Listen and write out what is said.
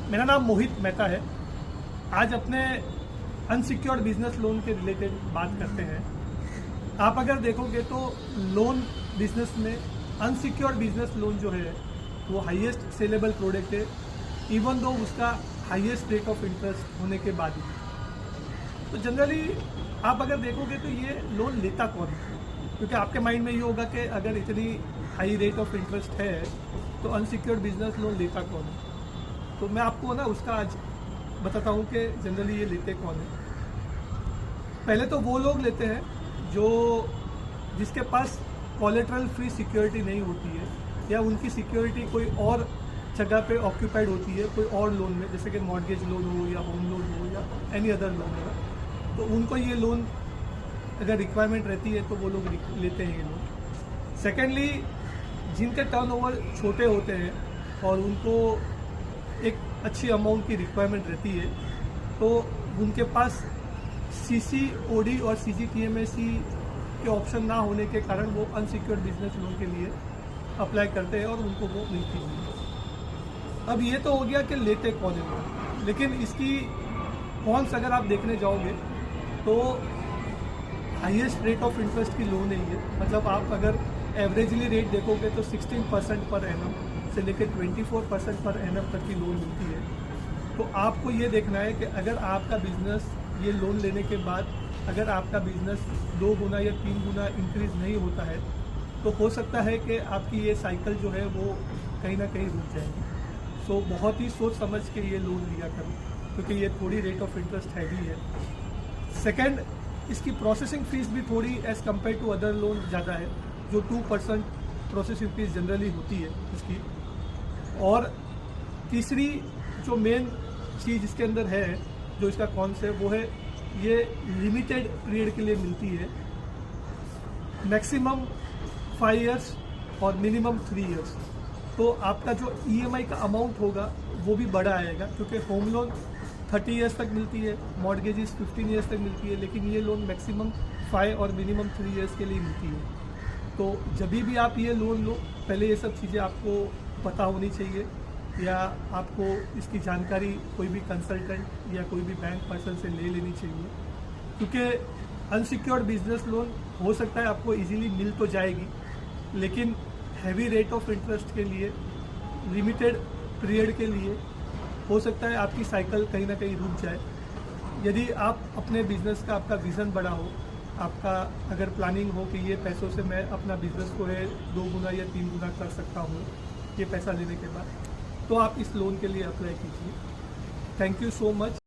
मेरा नाम मोहित मेहता है। आज अपने अनसिक्योर्ड बिजनेस लोन के रिलेटेड बात करते हैं। आप अगर देखोगे तो लोन बिजनेस में अनसिक्योर्ड बिजनेस लोन जो है वो हाईएस्ट सेलेबल प्रोडक्ट है, इवन दो उसका हाईएस्ट रेट ऑफ इंटरेस्ट होने के बाद भी। तो जनरली आप अगर देखोगे तो ये लोन लेता कौन है, क्योंकि आपके माइंड में ये होगा कि अगर इतनी हाई रेट ऑफ इंटरेस्ट है तो अनसिक्योर्ड बिजनेस लोन लेता कौन है। तो मैं आपको ना उसका आज बताता हूँ कि जनरली ये लेते कौन है। पहले तो वो लोग लेते हैं जिसके पास कोलेटरल फ्री सिक्योरिटी नहीं होती है, या उनकी सिक्योरिटी कोई और जगह पे ऑक्यूपाइड होती है कोई और लोन में, जैसे कि मॉर्गेज लोन हो या होम लोन हो या एनी अदर लोन हो। तो उनको ये लोन अगर रिक्वायरमेंट रहती है तो वो लोग लेते हैं ये लोन। सेकेंडली, जिनके टर्नओवर छोटे होते हैं और उनको एक अच्छी अमाउंट की रिक्वायरमेंट रहती है, तो उनके पास CCOD और CGTMSE के ऑप्शन ना होने के कारण वो अनसिक्योर्ड बिजनेस लोन के लिए अप्लाई करते हैं और उनको वो मिलती है। अब ये तो हो गया कि लेते कौन है, लेकिन इसकी कौन सा अगर आप देखने जाओगे तो हाईएस्ट रेट ऑफ इंटरेस्ट की लोन है ये। मतलब आप अगर एवरेजली रेट देखोगे तो 16% पर एनम से लेकर 24% पर एनम तक की लोन मिलती है। तो आपको ये देखना है कि अगर आपका बिजनेस ये लोन लेने के बाद अगर आपका बिजनेस 2 गुना या 3 गुना इंक्रीज नहीं होता है तो हो सकता है कि आपकी ये साइकिल जो है वो कहीं ना कहीं रुक जाएगी। सो बहुत ही सोच समझ के ये लोन लिया करो, क्योंकि ये थोड़ी रेट ऑफ इंटरेस्ट हैवी है। सेकेंड, इसकी प्रोसेसिंग फीस भी थोड़ी as compare to other loan ज़्यादा है, जो 2% प्रोसेसिंग फीस जनरली होती है इसकी। और तीसरी जो मेन चीज़ इसके अंदर है, जो इसका कॉन्सेप्ट वो है ये लिमिटेड पीरियड के लिए मिलती है, मैक्सिमम 5 इयर्स और मिनिमम 3 इयर्स। तो आपका जो EMI का अमाउंट होगा वो भी बड़ा आएगा, क्योंकि होम लोन 30 इयर्स तक मिलती है, मॉर्गेजेस 15 इयर्स तक मिलती है, लेकिन ये लोन मैक्सिमम 5 और मिनिमम 3 इयर्स के लिए मिलती है। तो जब भी आप ये लोन लो, पहले ये सब चीज़ें आपको पता होनी चाहिए, या आपको इसकी जानकारी कोई भी कंसल्टेंट या कोई भी बैंक पर्सन से ले लेनी चाहिए, क्योंकि अनसिक्योर्ड बिजनेस लोन हो सकता है आपको इजीली मिल तो जाएगी, लेकिन हैवी रेट ऑफ इंटरेस्ट के लिए लिमिटेड पीरियड के लिए हो सकता है आपकी साइकिल कहीं ना कहीं रुक जाए। यदि आप अपने बिजनेस का आपका विज़न बड़ा हो, आपका अगर प्लानिंग हो कि ये पैसों से मैं अपना बिजनेस को है 2 गुना या 3 गुना कर सकता हूँ ये पैसा लेने के बाद, तो आप इस लोन के लिए अप्लाई कीजिए। Thank you so much.